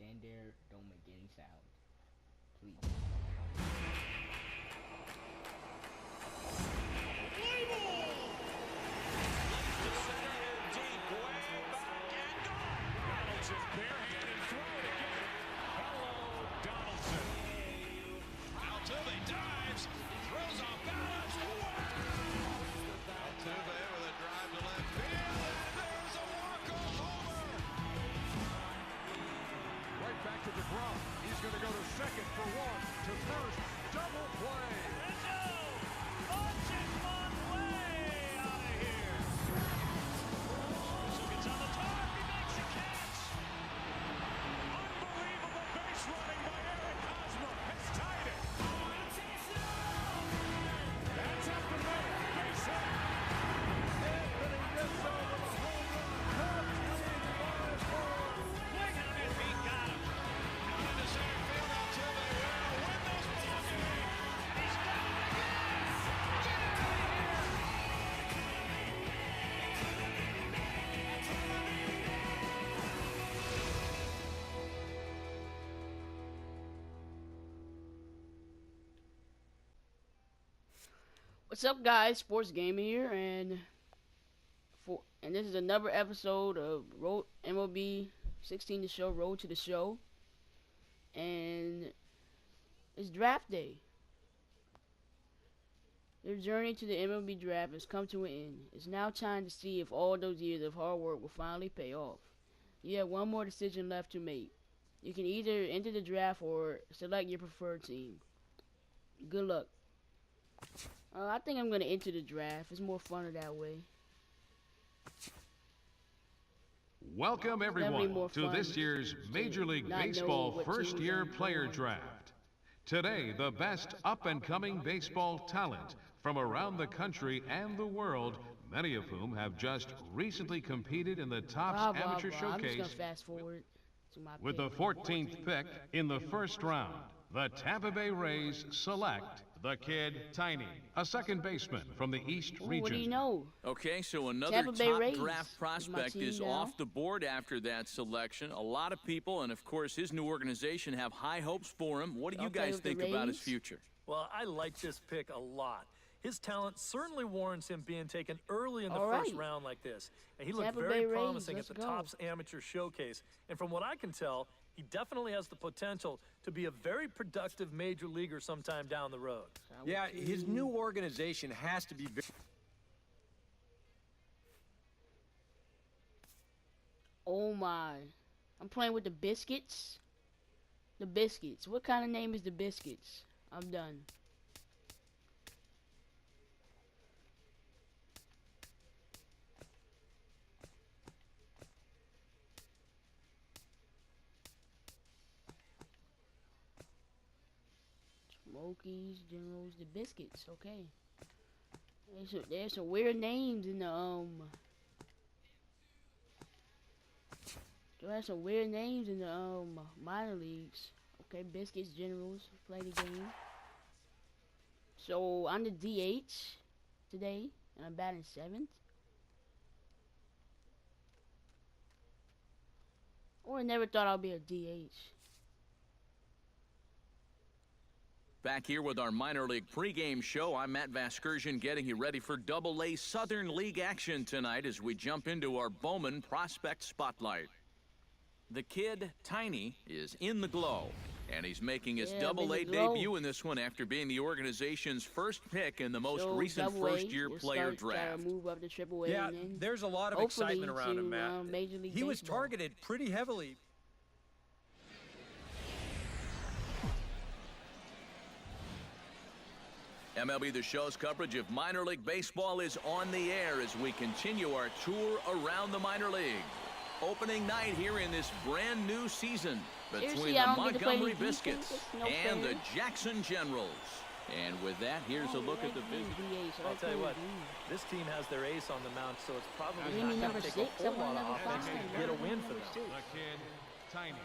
stand there, don't make any sound. Please. Barehanded throw to get it. Hello, Donaldson. Altuve dives, throws off balance. Altuve with a drive to left field, and there's a walk-off homer. Right back to DeGrom. He's going to go to second for one, to first, double play. Rizzo launches one way out of here. Rizzo gets on the top, he makes a catch. Unbelievable base running by Eric Hosmer has tied it. That's up to me. Base hit. Anthony Rizzo with a home run. Cubs lead 5-4. Swing on it. He got him. Out into center field until they will win this ball game. And he's got it again. Get out of here. What's up, guys? Sports Gamer here, and this is another episode of MLB 16 The Show, Road to the Show, and it's draft day. Their journey to the MLB draft has come to an end. It's now time to see if all those years of hard work will finally pay off. You have one more decision left to make. You can either enter the draft or select your preferred team. Good luck. I think I'm going to enter the draft. It's more fun that way. Welcome everyone to this year's Major League Baseball first-year player draft. Today, the best up-and-coming baseball talent from around the country and the world, many of whom have just recently competed in the Topps Amateur I'm just Showcase. going to fast forward to my With the 14th pick in the first round, the Tampa Bay Rays select the kid Tiny, a second baseman from the East region. What do you know? Okay, so another Tampa Bay top Rays draft prospect is now off the board after that selection. A lot of people, and of course his new organization, have high hopes for him. What do you guys think about his future? Well, I like this pick a lot. His talent certainly warrants him being taken early in the first round like this. And he looked Tampa very Bay promising Rays, at the let's go. Topps Amateur Showcase. And from what I can tell, he definitely has the potential to be a very productive major leaguer sometime down the road. Yeah, his new organization has to be very... Oh my. I'm playing with the Biscuits. The Biscuits. What kind of name is the Biscuits? I'm done. Smokies, Generals, the Biscuits. Okay. There's some weird names in the There are some weird names in the minor leagues. Okay, Biscuits, Generals, play the game. So I'm the DH today, and I'm batting 7th. Or I never thought I'd be a DH. Back here with our minor league pregame show, I'm Matt Vasgersian getting you ready for Double-A Southern League action tonight as we jump into our Bowman Prospect Spotlight. The kid, Tiny, is in the glow, and he's making his Double-A debut in this one after being the organization's first pick in the most recent first-year player draft. Move up to Triple-A, Yeah, and then there's a lot of excitement around him, Matt. Major League He was Baseball. targeted pretty heavily. MLB The Show's coverage of minor league baseball is on the air as we continue our tour around the minor league. Opening night here in this brand new season between the Montgomery Biscuits and the Jackson Generals. And with that, here's a look at the Biscuits. I'll tell you what, this team has their ace on the mound, so it's probably not number going to take 6, a whole lot of number offense 5. to get a win for them. The kid Tiny.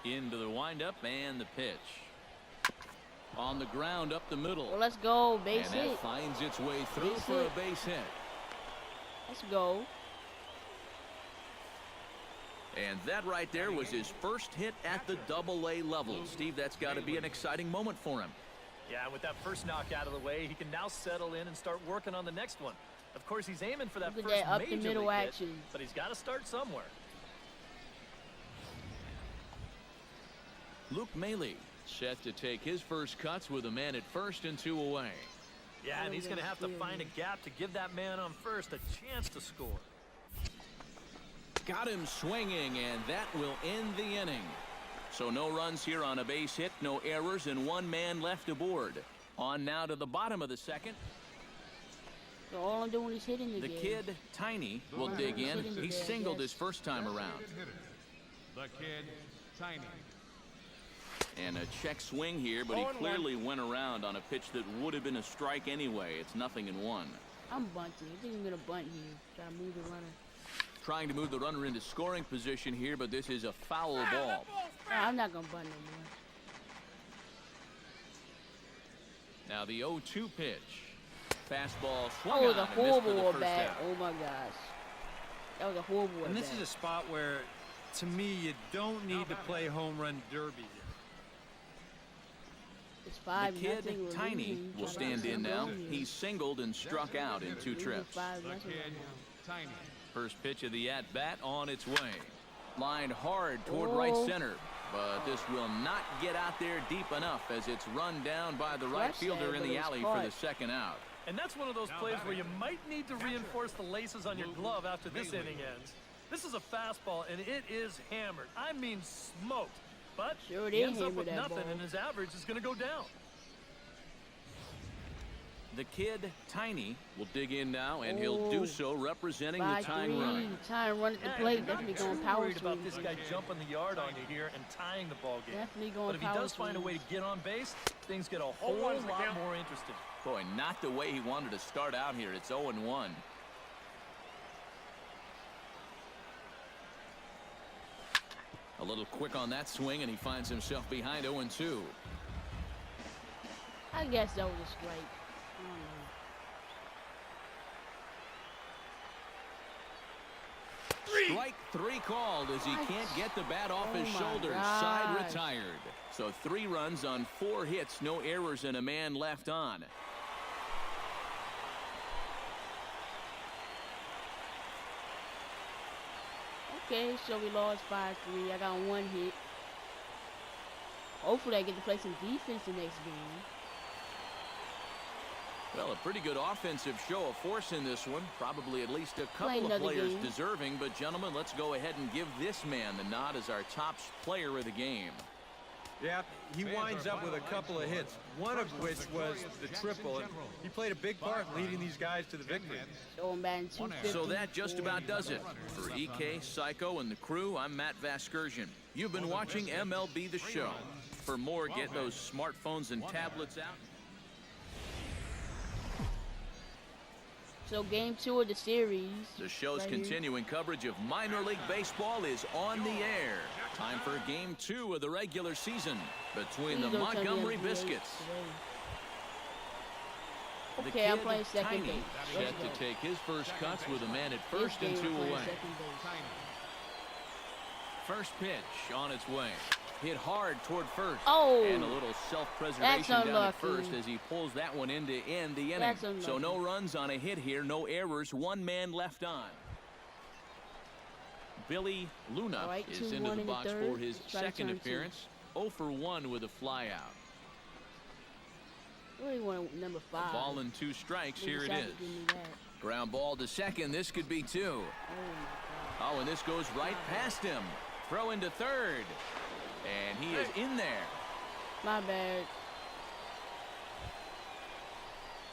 Into the windup and the pitch. On the ground up the middle. Well, let's go, base and hit. that finds its way through Base for hit. a base hit. Let's go. And that right there was his first hit at the Double-A level. Steve, that's got to be an exciting moment for him. Yeah, with that first knock out of the way, he can now settle in and start working on the next one. Of course, he's aiming for that Look at first that up the major middle league hit, action. but he's got to start somewhere. Luke Maley set to take his first cuts with a man at first and 2 away. Yeah, and he's going to have to find a gap to give that man on first a chance to score. Got him swinging, and that will end the inning. So no runs here on a base hit, no errors, and 1 man left aboard. On now to the bottom of the second. So all I'm doing is hitting the The game. kid, Tiny, will dig in. He singled his first time around. The kid, Tiny. And a check swing here, but he clearly went around on a pitch that would have been a strike anyway. It's 0-1. I'm bunting. I think I'm going to bunt here. Try to move the runner. Trying to move the runner into scoring position here, but this is a foul ball. No, I'm not going to bunt no more. Now the 0-2 pitch. Fastball swung Oh, on the and missed for the horrible first bat. out. Oh, my gosh. That was a horrible And this bat. is a spot where, to me, you don't need to play home run derby here. It's The 5-0. kid, We're Tiny, losing. will Try to stand get in some now. goal here. He's singled and struck out in 2 Losing trips. 5-0 The right kid, now. Tiny. First pitch of the at-bat on its way. Lined hard toward right center. But this will not get out there deep enough as it's run down by the right fielder in the alley for the second out. And that's one of those plays where you might need to reinforce the laces on your glove after this inning ends. This is a fastball, and it is hammered. I mean smoked. But Sure he did ends up hammer with that nothing, ball. and his average is going to go down. The kid, Tiny, will dig in now, and he'll do so representing the 5-3. tying run. Tying run at the Yeah, plate. you're not Definitely too going power worried about swing. this guy jumping the yard on you here and tying the ball game. Definitely going But if he power does find a way to swing. get on base, things get a whole lot more interesting. Boy, not the way he wanted to start out here. It's 0-1. A little quick on that swing, and he finds himself behind 0-2. I guess that was a strike. I don't know. Strike 3 called as he can't get the bat off his my shoulders. gosh. Side retired. So 3 runs on 4 hits, no errors, and a man left on. Okay, so we lost 5-3. I got 1 hit. Hopefully I get to play some defense the next game. Well, a pretty good offensive show of force in this one. Probably at least a couple of another players game. deserving. But, gentlemen, let's go ahead and give this man the nod as our top player of the game. Yeah, he winds up with a couple of hits, one of which was the triple. And he played a big part in leading these guys to the victory. So I'm batting 250. So that just about does it. For EK, Psycho, and the crew, I'm Matt Vasgersian. You've been watching MLB The Show. For more, get those smartphones and tablets out. So game 2 of the series. The show's right here. continuing coverage of minor league baseball is on the air. Time for game 2 of the regular season between the Please don't tell me Montgomery I'm Biscuits. today. The Okay, I'm kid, playing second Tiny, base. set Let's to go. take his first cuts with a man at This first and game 2 I'm playing away. second base. First pitch on its way. Hit hard toward first. Oh! And a little self-preservation That's down at unlucky. first as he pulls that one in to end the inning. That's unlucky. So no runs on a hit here, no errors, 1 man left on. Billy Luna All right, is 2-1 into the in the box third. for his Let's try to second turn appearance. 0 for 1 with a flyout. Really want number 5. Ball and 2 strikes. They Here it decided is. to give me that. Ground ball to second. This could be 2. Oh my God. Oh, and this goes right past him. Throw into third. And he is in there. My bad.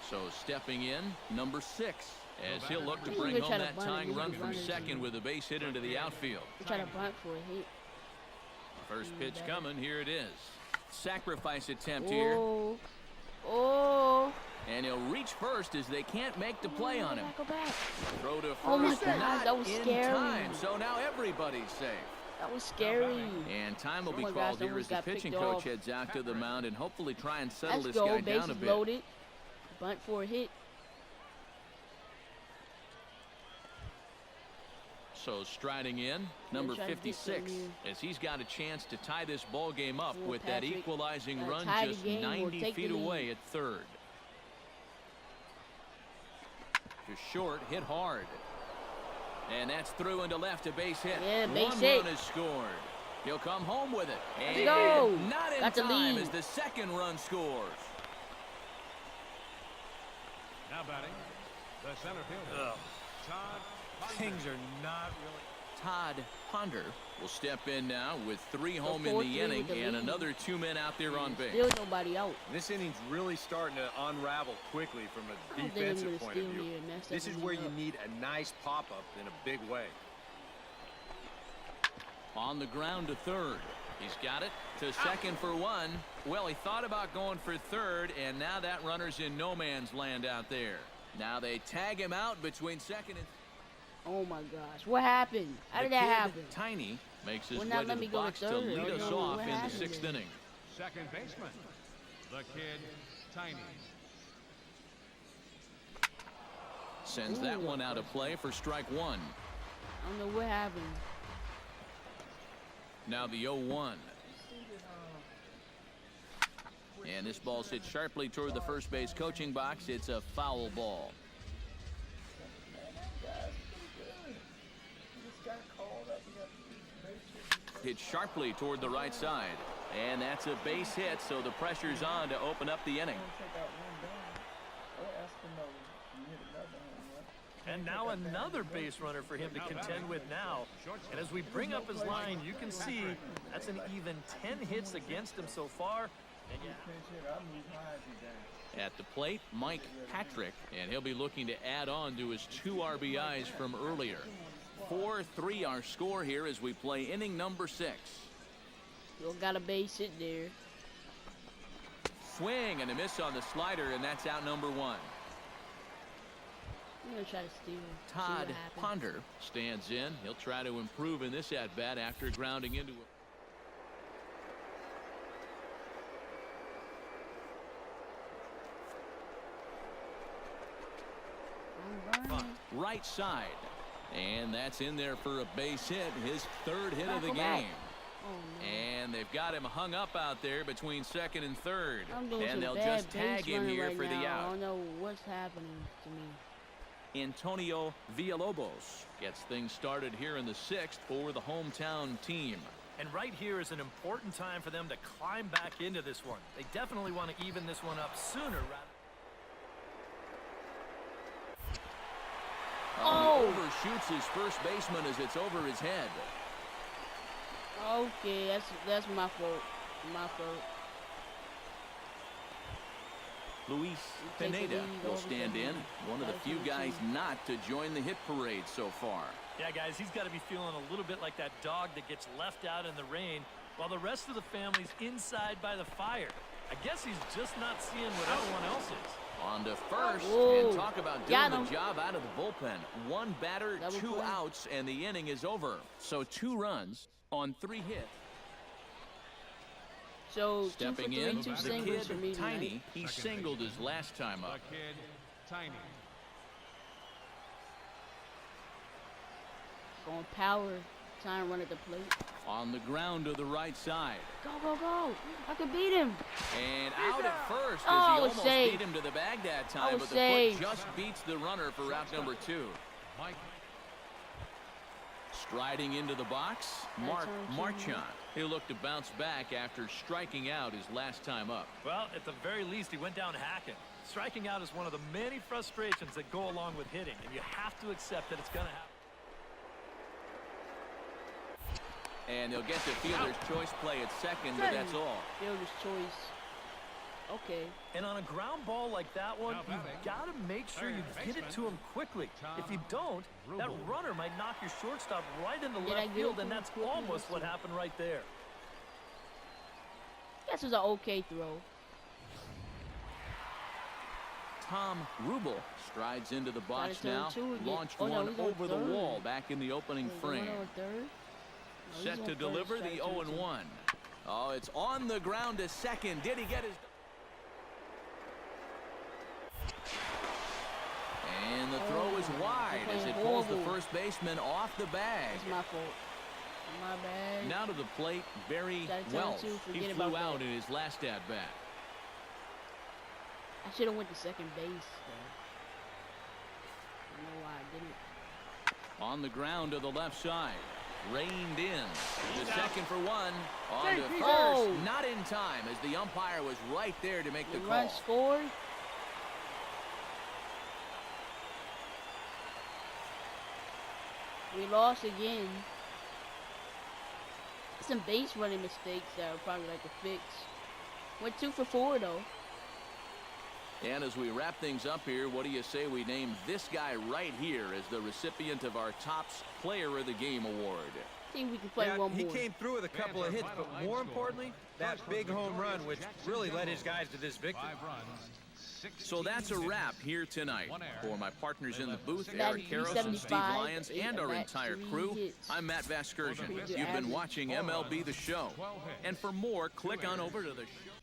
So stepping in, number 6, as he'll look to He's bring gonna home try to that bunt it. tying He's run gonna from bunt it. second with a base hit into the outfield. I'm trying to bunt for a hit. First pitch coming, here it is. Sacrifice attempt here, Oh. Oh. and he'll reach first as they can't make the play on him. Go back. Throw to first, Oh my God, not that was in scary. time, so now everybody's safe. That was scary. And time will Oh be my gosh, called that here one as the got pitching picked coach off. heads out to the mound and hopefully try and settle Let's this go. guy down Bases a bit. loaded. Bunt for a hit. So striding in, number 56, as he's got a chance to tie this ball game up with that equalizing run just 90 feet away at third. Just short, hit hard. And that's through into left, a base hit. Yeah, base One hit. run is scored. He'll come home with it. Let's And go. not in Got the time lead. as the second run scores. Now batting, the center fielder, Todd Ponder. Things are not really... Todd Ponder will step in now with 3 home in 4-3 the inning with the and lead. another 2 men out there on base. Still nobody out. This inning's really starting to unravel quickly from a I don't think I'm defensive gonna point of steal view. here and mess This is everything where you up. need a nice pop-up in a big way. On the ground to third. He's got it to second for 1. Well, he thought about going for third, and now that runner's in no man's land out there. Now they tag him out between second and... Oh my gosh, what happened? How did that happen? Tiny makes his Well, way now to let the me go to box to third. lead I us don't know off what in the happened 6th there. inning. Second baseman, the kid, Tiny. Sends that one out of play for strike 1. I don't know what happened. Now the 0-1. And this ball's hit sharply toward the first base coaching box. It's a foul ball. Hit sharply toward the right side. And that's a base hit, so the pressure's on to open up the inning. And now another base runner for him to contend with now. And as we bring up his line, you can see that's an even 10 hits against him so far. And At the plate, Mike Patrick, and he'll be looking to add on to his 2 RBIs from earlier. 4-3 our score here as we play inning number 6. You got a base hit there. Swing and a miss on the slider, and that's out number 1. I'm gonna try to steal. Todd Ponder stands in. He'll try to improve in this at-bat after grounding into it. Right side. And that's in there for a base hit, his 3rd hit of the game. Oh, And they've got him hung up out there between second and third. I'm doing And some they'll bad just tag base him running here right for the now. I out. don't know what's happening to me. Antonio Villalobos gets things started here in the 6th for the hometown team. And right here is an important time for them to climb back into this one. They definitely want to even this one up sooner rather. He overshoots his first baseman as it's over his head. Okay, that's my fault. My fault. Luis Take the Pineda lead will over stand in. One of the few guys not to join the hit parade so far. Yeah, guys, he's got to be feeling a little bit like that dog that gets left out in the rain while the rest of the family's inside by the fire. I guess he's just not seeing what everyone else is. On to first, Whoa. and talk about doing the job out of the bullpen. 1 batter, Double 2 play. outs, and the inning is over. So 2 runs on 3 hits. So Stepping 2 for 3, in, 2 the singles for me kid, Tiny. tonight. He singled his last time up. The kid, Tiny. Going power. Time run at the plate. On the ground to the right side. Go, go, go. I can beat him. And out at first as Oh, he almost safe. beat him to the bag that time, was but the safe. foot just beats the runner for out number 2. Mike. Striding into the box, Mark on Marchand. He'll look to bounce back after striking out his last time up. Well, at the very least, he went down hacking. Striking out is one of the many frustrations that go along with hitting, and you have to accept that it's going to happen. And they'll get the fielder's choice play at second, but that's all. Fielder's choice. Okay. And on a ground ball like that one, you've got to make sure you get it to him quickly. If you don't, that runner might knock your shortstop right into left field, and that's almost what happened right there. This was an okay throw. Tom Rubel strides into the box Got it now. to him, too. Launched Oh, no, one he's on over the third. wall back in the opening frame. Set to deliver the 0-1. Oh, it's on the ground to second. Did he get his... And the throw is wide as it pulls the first baseman off the bag. It's my fault. My bad. Now to the plate, Barry Wells. He flew out in his last at-bat. I should have went to second base, though. I don't know why I didn't. On the ground to the left side. Reined in. The second for one. On to first. Not in time as the umpire was right there to make the call. Run scored. We lost again. Some base running mistakes that are probably like to fix. Went 2 for 4 though. And as we wrap things up here, what do you say we name this guy right here as the recipient of our Topps Player of the Game award? I think we can play one more. He came through with a couple of hits, but more importantly, that big home run, which really led his guys to this victory. So that's a wrap here tonight. For my partners in the booth, Eric Karros and Steve Lyons, and our entire crew, I'm Matt Vasgersian. You've been watching MLB The Show. And for more, click on over to the show.